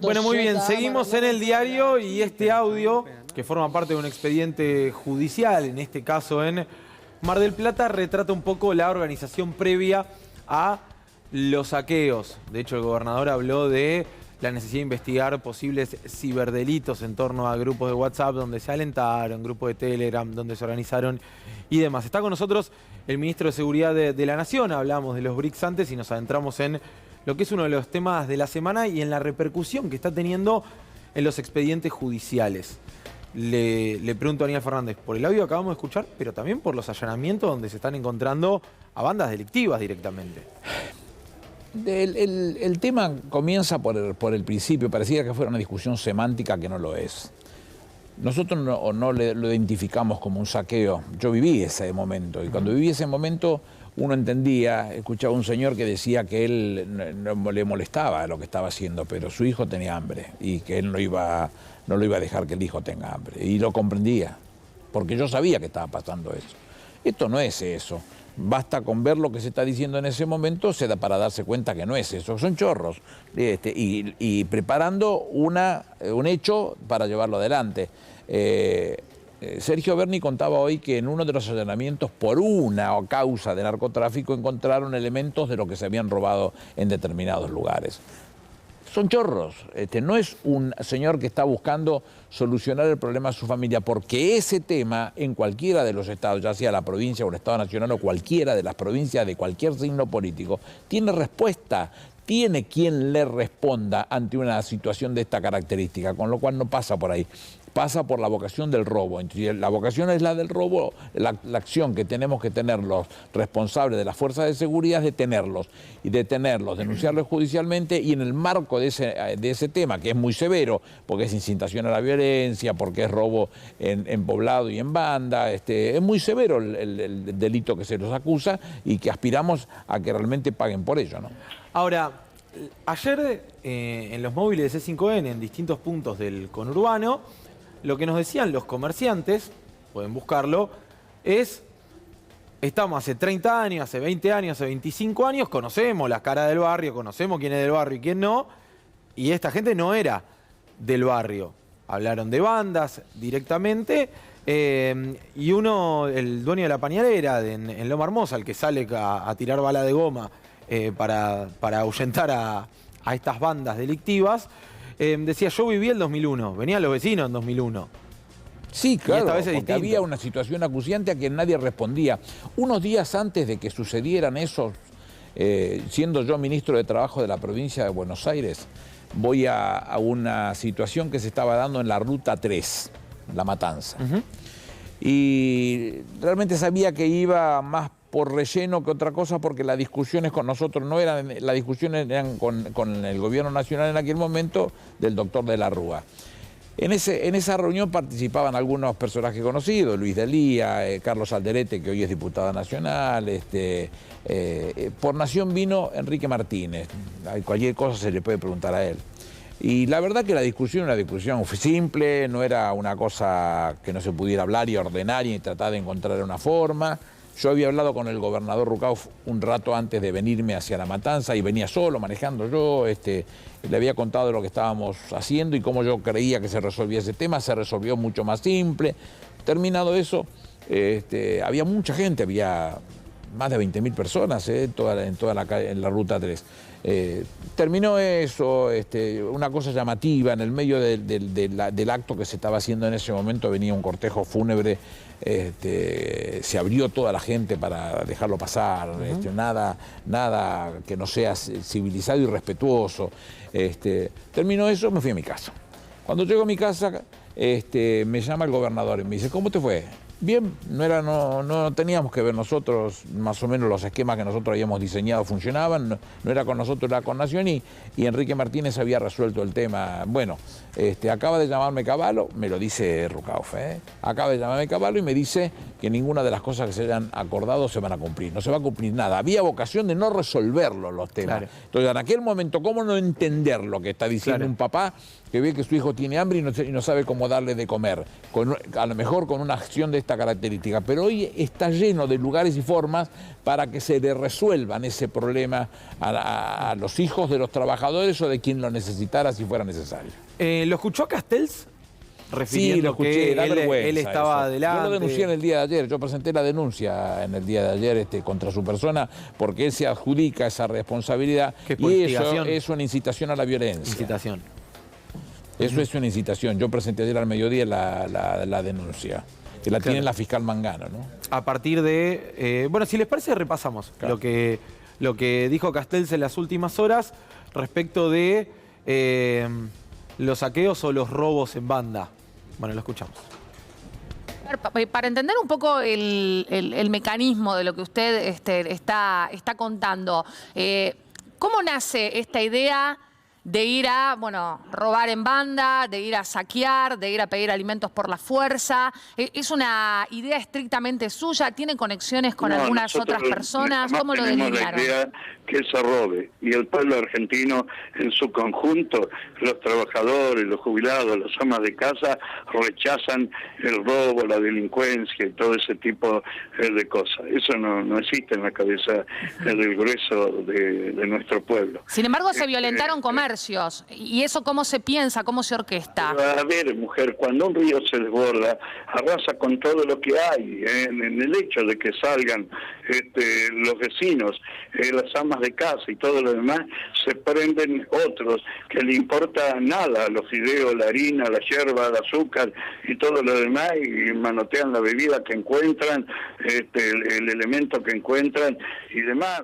Bueno, muy bien, seguimos en el diario y este audio, que forma parte de un expediente judicial, en este caso en Mar del Plata, retrata un poco la organización previa a los saqueos. De hecho, el gobernador habló de la necesidad de investigar posibles ciberdelitos en torno a grupos de WhatsApp donde se alentaron, grupos de Telegram donde se organizaron y demás. Está con nosotros el ministro de Seguridad de la Nación, hablamos de los BRICS antes y nos adentramos en lo que es uno de los temas de la semana y en la repercusión que está teniendo en los expedientes judiciales. Le pregunto a Aníbal Fernández, por el audio que acabamos de escuchar, pero también por los allanamientos donde se están encontrando a bandas delictivas directamente. El tema comienza por el principio, parecía que fuera una discusión semántica que no lo es. Nosotros no lo identificamos como un saqueo. Yo viví ese momento y cuando viví ese momento uno entendía, escuchaba a un señor que decía que él no le molestaba lo que estaba haciendo, pero su hijo tenía hambre y que él no lo iba a dejar que el hijo tenga hambre. Y lo comprendía, porque yo sabía que estaba pasando eso. Esto no es eso. Basta con ver lo que se está diciendo en ese momento para darse cuenta que no es eso. Son chorros. Y preparando un hecho para llevarlo adelante. Sergio Berni contaba hoy que en uno de los allanamientos, por una causa de narcotráfico, encontraron elementos de lo que se habían robado en determinados lugares. Son chorros. No es un señor que está buscando solucionar el problema de su familia, porque ese tema en cualquiera de los estados, ya sea la provincia o el estado nacional o cualquiera de las provincias de cualquier signo político, tiene respuesta. Tiene quien le responda ante una situación de esta característica, con lo cual no pasa por ahí. Pasa por la vocación del robo. Entonces, la vocación es la del robo, la acción que tenemos que tener los responsables de las fuerzas de seguridad es detenerlos, denunciarlos judicialmente y en el marco de ese tema, que es muy severo, porque es incitación a la violencia, porque es robo en poblado y en banda, es muy severo el delito que se los acusa y que aspiramos a que realmente paguen por ello, ¿no? Ahora, ayer en los móviles de C5N, en distintos puntos del conurbano, lo que nos decían los comerciantes, pueden buscarlo, es, estamos hace 30 años, hace 20 años, hace 25 años, conocemos las caras del barrio, conocemos quién es del barrio y quién no, y esta gente no era del barrio. Hablaron de bandas directamente, y el dueño de la pañalera en Loma Hermosa, el que sale a tirar bala de goma para ahuyentar a estas bandas delictivas, decía, yo viví el 2001, venían los vecinos en 2001. Sí, claro, porque había una situación acuciante a que nadie respondía. Unos días antes de que sucedieran esos, siendo yo ministro de Trabajo de la provincia de Buenos Aires, voy a una situación que se estaba dando en la Ruta 3, La Matanza. Y realmente sabía que iba más por relleno que otra cosa, porque las discusiones con nosotros no eran, las discusiones eran con el gobierno nacional en aquel momento del doctor de la Rúa. En esa reunión participaban algunos personajes conocidos, Luis Delía, Carlos Alderete, que hoy es diputado nacional, por Nación vino Enrique Martínez, cualquier cosa se le puede preguntar a él. Y la verdad que la discusión era una discusión simple, no era una cosa que no se pudiera hablar y ordenar y tratar de encontrar una forma. Yo había hablado con el gobernador Rucauf un rato antes de venirme hacia La Matanza y venía solo, manejando yo, le había contado de lo que estábamos haciendo y cómo yo creía que se resolvía ese tema. Se resolvió mucho más simple. Terminado eso, había mucha gente, había más de 20.000 personas en la Ruta 3. Terminó eso, una cosa llamativa, en el medio del acto que se estaba haciendo en ese momento venía un cortejo fúnebre, se abrió toda la gente para dejarlo pasar, nada que no sea civilizado y respetuoso. Terminó eso, me fui a mi casa. Cuando llego a mi casa, me llama el gobernador y me dice, ¿cómo te fue? Bien, no teníamos que ver nosotros, más o menos los esquemas que nosotros habíamos diseñado funcionaban, no era con nosotros, era con Nación y Enrique Martínez había resuelto el tema. Bueno, acaba de llamarme Cavallo, me lo dice Rucauf, acaba de llamarme Cavallo y me dice que ninguna de las cosas que se hayan acordado se van a cumplir, no se va a cumplir nada. Había vocación de no resolverlo los temas. Claro. Entonces, en aquel momento, ¿cómo no entender lo que está diciendo un papá que ve que su hijo tiene hambre y no sabe cómo darle de comer? A lo mejor con una acción de esta esta característica, pero hoy está lleno de lugares y formas para que se le resuelvan ese problema a los hijos de los trabajadores o de quien lo necesitara si fuera necesario. ¿Lo escuchó Castells? Sí, lo escuché, da vergüenza él estaba adelante. Yo lo denuncié en el día de ayer, yo presenté la denuncia en el día de ayer contra su persona porque él se adjudica esa responsabilidad y eso es una incitación a la violencia. Incitación. Eso es una incitación. Yo presenté ayer al mediodía la denuncia, que la tiene la fiscal Mangano, ¿no? A partir de... bueno, si les parece, repasamos lo que dijo Castells en las últimas horas respecto de los saqueos o los robos en banda. Bueno, lo escuchamos. Para entender un poco el mecanismo de lo que usted está contando, ¿cómo nace esta idea de ir a, robar en banda, de ir a saquear, de ir a pedir alimentos por la fuerza? ¿Es una idea estrictamente suya? ¿Tiene conexiones con algunas otras personas? ¿Cómo lo delinearon? La idea que se robe, y el pueblo argentino en su conjunto, los trabajadores, los jubilados, las amas de casa, rechazan el robo, la delincuencia y todo ese tipo de cosas. Eso no existe en la cabeza del grueso de nuestro pueblo. Sin embargo, se violentaron comercios. ¿Y eso cómo se piensa, cómo se orquesta? A ver, mujer, cuando un río se desborda, arrasa con todo lo que hay. En el hecho de que salgan los vecinos, las amas de casa y todo lo demás, se prenden otros que le importa nada, los fideos, la harina, la yerba, el azúcar y todo lo demás, y manotean la bebida que encuentran, el elemento que encuentran y demás.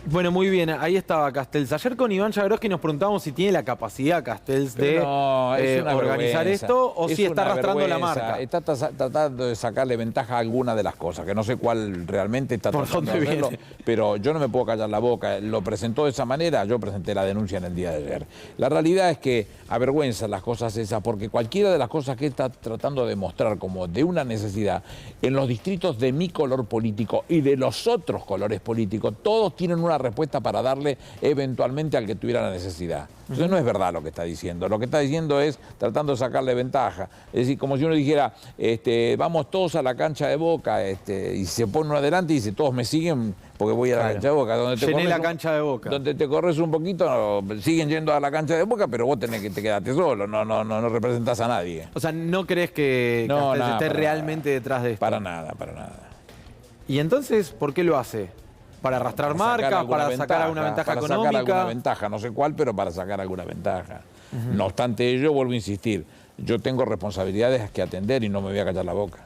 Bueno, muy bien, ahí estaba Castells. Ayer con Iván Jagroski nos preguntábamos si tiene la capacidad Castells de organizar esto o si está arrastrando la marca. Está tratando de sacarle ventaja a alguna de las cosas, que no sé cuál realmente está tratando de hacerlo, pero yo no me puedo callar la boca. Lo presentó de esa manera, yo presenté la denuncia en el día de ayer. La realidad es que avergüenza las cosas esas, porque cualquiera de las cosas que está tratando de mostrar como de una necesidad, en los distritos de mi color político y de los otros colores políticos, todos tienen una respuesta para darle eventualmente al que tuviera la necesidad. Entonces no es verdad lo que está diciendo. Lo que está diciendo es tratando de sacarle ventaja. Es decir, como si uno dijera, vamos todos a la cancha de Boca, y se pone uno adelante y dice, todos me siguen porque voy a la cancha de Boca. Llené la cancha de Boca. Donde te corres un poquito, siguen yendo a la cancha de Boca, pero vos tenés que te quedarte solo, no representás a nadie. O sea, ¿no crees que Castells esté realmente detrás de esto? Para nada, para nada. ¿Y entonces por qué lo hace? ¿Para arrastrar marcas, para sacar alguna ventaja económica? Para sacar alguna ventaja, no sé cuál, pero para sacar alguna ventaja. No obstante ello, vuelvo a insistir, yo tengo responsabilidades que atender y no me voy a callar la boca.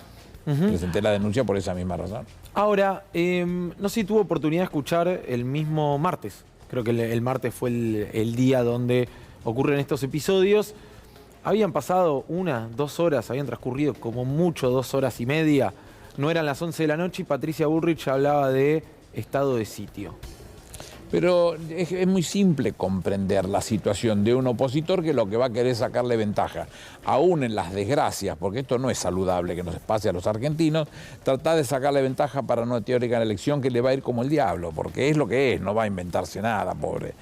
Presenté la denuncia por esa misma razón. Ahora, no sé si tuvo oportunidad de escuchar el mismo martes. Creo que el martes fue el día donde ocurren estos episodios. Habían pasado 1, 2 horas, habían transcurrido como mucho 2 horas y media. No eran las 11 de la noche y Patricia Bullrich hablaba de estado de sitio. Pero es muy simple comprender la situación de un opositor que lo que va a querer es sacarle ventaja, aún en las desgracias, porque esto no es saludable que nos pase a los argentinos, tratar de sacarle ventaja para una teórica elección que le va a ir como el diablo, porque es lo que es, no va a inventarse nada, pobre,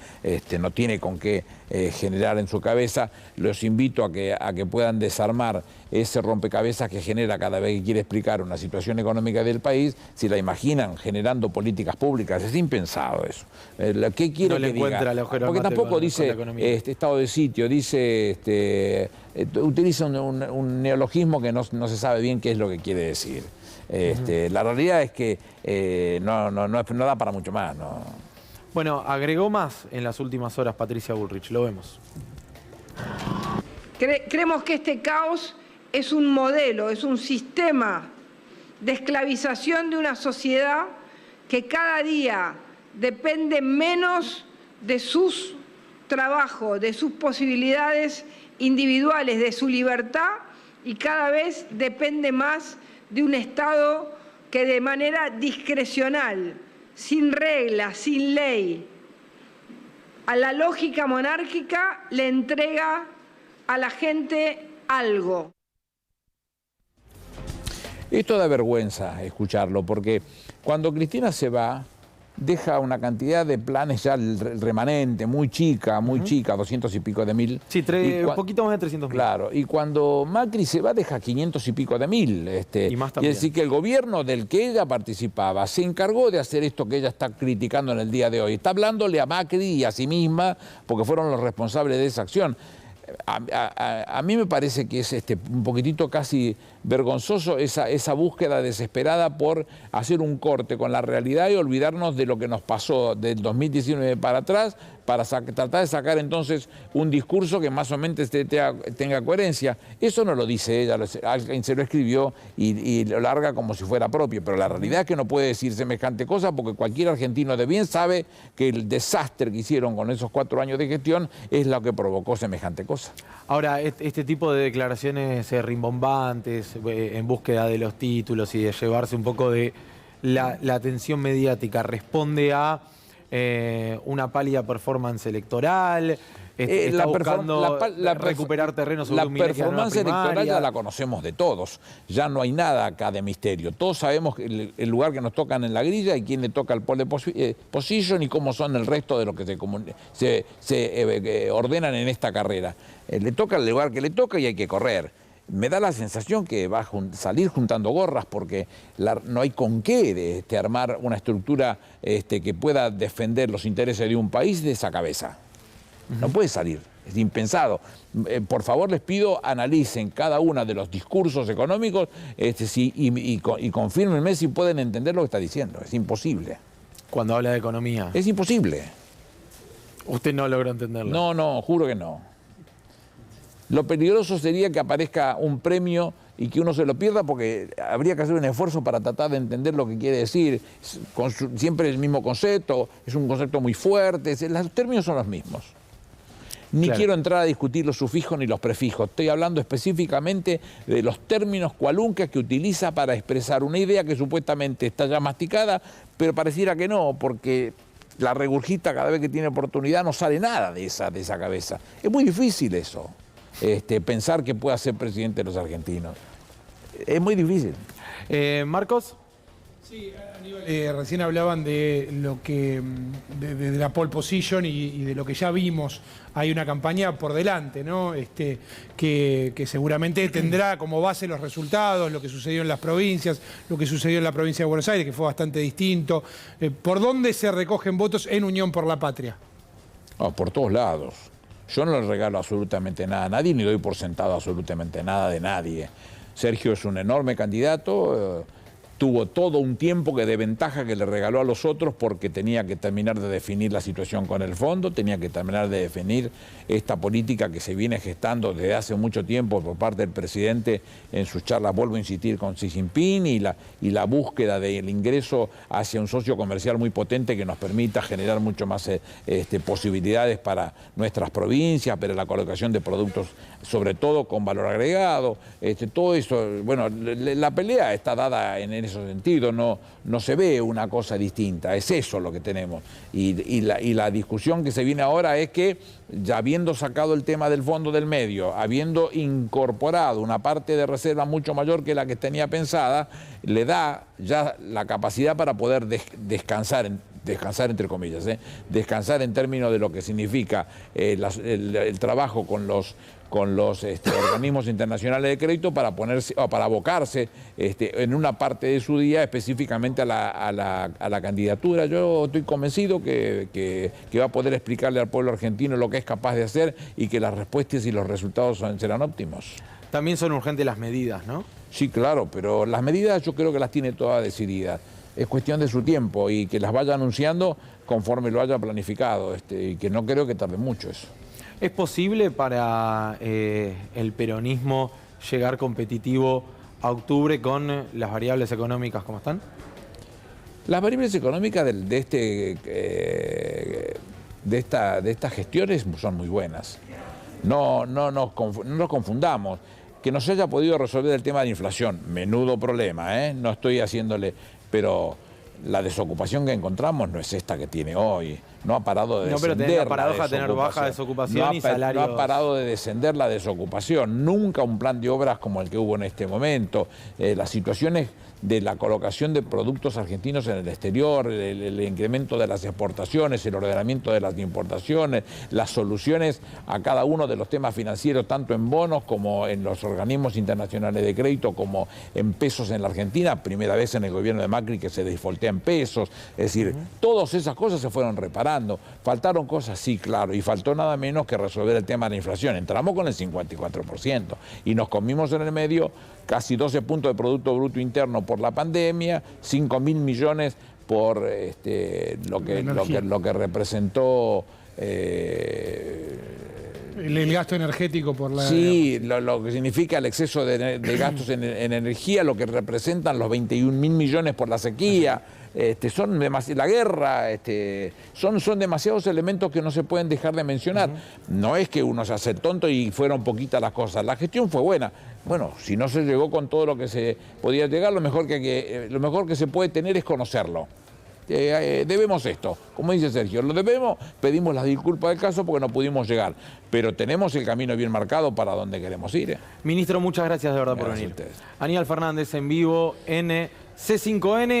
no tiene con qué generar en su cabeza. Los invito a que puedan desarmar ese rompecabezas que genera cada vez que quiere explicar una situación económica del país. Si la imaginan generando políticas públicas, es impensado eso. ¿Qué quiere no le que diga? Porque tampoco dice estado de sitio, dice utiliza un neologismo que no se sabe bien qué es lo que quiere decir. La realidad es que no da para mucho más. No. Bueno, agregó más en las últimas horas Patricia Bullrich, lo vemos. Creemos que este caos es un modelo, es un sistema de esclavización de una sociedad que cada día depende menos de sus trabajos, de sus posibilidades individuales, de su libertad, y cada vez depende más de un Estado que de manera discrecional, sin reglas, sin ley, a la lógica monárquica le entrega a la gente algo. Esto da vergüenza escucharlo, porque cuando Cristina se va, deja una cantidad de planes ya el remanente, muy chica, 200 y pico de mil. Sí, un poquito más de 300.000. Claro, y cuando Macri se va deja 500 y pico de mil. Y más también. Quiere decir que el gobierno del que ella participaba se encargó de hacer esto que ella está criticando en el día de hoy. Está hablándole a Macri y a sí misma porque fueron los responsables de esa acción. A mí me parece que es un poquitito casi vergonzoso esa búsqueda desesperada por hacer un corte con la realidad y olvidarnos de lo que nos pasó del 2019 para atrás, para tratar de sacar entonces un discurso que más o menos tenga coherencia. Eso no lo dice ella, alguien se lo escribió y lo larga como si fuera propio, pero la realidad es que no puede decir semejante cosa porque cualquier argentino de bien sabe que el desastre que hicieron con esos 4 años de gestión es lo que provocó semejante cosa. Ahora, este tipo de declaraciones rimbombantes en búsqueda de los títulos y de llevarse un poco de la atención mediática, ¿responde a una pálida performance electoral? ¿Está buscando recuperar terreno sobre un Milei que ganó la performance electoral primaria? ya la conocemos de todos. Ya no hay nada acá de misterio. Todos sabemos el lugar que nos tocan en la grilla y quién le toca el pole position y cómo son el resto de los que se ordenan en esta carrera. Le toca el lugar que le toca y hay que correr. Me da la sensación que va a salir juntando gorras porque no hay con qué armar una estructura que pueda defender los intereses de un país de esa cabeza. No puede salir, es impensado. Por favor, les pido, analicen cada uno de los discursos económicos y confírmenme si pueden entender lo que está diciendo. Es imposible. Cuando habla de economía. Es imposible. ¿Usted no logró entenderlo? No, juro que no. Lo peligroso sería que aparezca un premio y que uno se lo pierda porque habría que hacer un esfuerzo para tratar de entender lo que quiere decir. Siempre el mismo concepto, es un concepto muy fuerte, los términos son los mismos. Ni quiero entrar a discutir los sufijos ni los prefijos. Estoy hablando específicamente de los términos cualunques que utiliza para expresar una idea que supuestamente está ya masticada, pero pareciera que no, porque la regurgita cada vez que tiene oportunidad, no sale nada de esa cabeza. Es muy difícil eso, pensar que pueda ser presidente de los argentinos. Es muy difícil. ¿Marcos? Sí, Aníbal, recién hablaban de lo que de la pole position y de lo que ya vimos. Hay una campaña por delante, ¿no? Que seguramente tendrá como base los resultados, lo que sucedió en las provincias, lo que sucedió en la provincia de Buenos Aires, que fue bastante distinto. ¿Por dónde se recogen votos en Unión por la Patria? Por todos lados. Yo no le regalo absolutamente nada a nadie, ni doy por sentado absolutamente nada de nadie. Sergio es un enorme candidato. Tuvo todo un tiempo de ventaja que le regaló a los otros porque tenía que terminar de definir la situación con el fondo, tenía que terminar de definir esta política que se viene gestando desde hace mucho tiempo por parte del presidente en sus charlas, vuelvo a insistir, con Xi Jinping y la búsqueda del ingreso hacia un socio comercial muy potente que nos permita generar mucho más posibilidades para nuestras provincias, para la colocación de productos sobre todo con valor agregado, todo eso. Bueno, la pelea está dada en ese sentido, no se ve una cosa distinta, es eso lo que tenemos. Y la discusión que se viene ahora es que, ya habiendo sacado el tema del fondo del medio, habiendo incorporado una parte de reserva mucho mayor que la que tenía pensada, le da ya la capacidad para poder descansar entre comillas, descansar en términos de lo que significa el trabajo con los organismos internacionales de crédito para abocarse en una parte de su día específicamente a la candidatura. Yo estoy convencido que va a poder explicarle al pueblo argentino lo que es capaz de hacer y que las respuestas y los resultados serán óptimos. También son urgentes las medidas, ¿no? Sí, claro, pero las medidas yo creo que las tiene todas decididas. Es cuestión de su tiempo y que las vaya anunciando conforme lo haya planificado, y que no creo que tarde mucho eso. ¿Es posible para el peronismo llegar competitivo a octubre con las variables económicas como están? Las variables económicas de estas gestiones son muy buenas. No nos confundamos. Que no se haya podido resolver el tema de la inflación, menudo problema, no estoy haciéndole, pero la desocupación que encontramos no es esta que tiene hoy. no ha parado de descender. No, pero tenés la paradoja de tener baja desocupación y salarios. No ha parado de descender la desocupación. Nunca un plan de obras como el que hubo en este momento. Las situaciones de la colocación de productos argentinos en el exterior, el incremento de las exportaciones, el ordenamiento de las importaciones, las soluciones a cada uno de los temas financieros, tanto en bonos como en los organismos internacionales de crédito, como en pesos en la Argentina, primera vez en el gobierno de Macri que se defaultea en pesos, es decir, todas esas cosas se fueron reparando. Faltaron cosas, sí, claro, y faltó nada menos que resolver el tema de la inflación. Entramos con el 54% y nos comimos en el medio casi 12 puntos de Producto Bruto Interno por la pandemia, 5.000 millones por lo que representó el gasto energético por la... Sí, lo que significa el exceso de gastos en energía, lo que representan los 21.000 millones por la sequía, la guerra, son demasiados elementos que no se pueden dejar de mencionar. No es que uno se hace tonto y fueron poquitas las cosas, la gestión fue buena. Bueno, si no se llegó con todo lo que se podía llegar, lo mejor que se puede tener es conocerlo. Debemos esto, como dice Sergio, lo debemos, pedimos las disculpas del caso porque no pudimos llegar, pero tenemos el camino bien marcado para donde queremos ir. Ministro, muchas gracias de verdad por venir. Aníbal Fernández en vivo en C5N.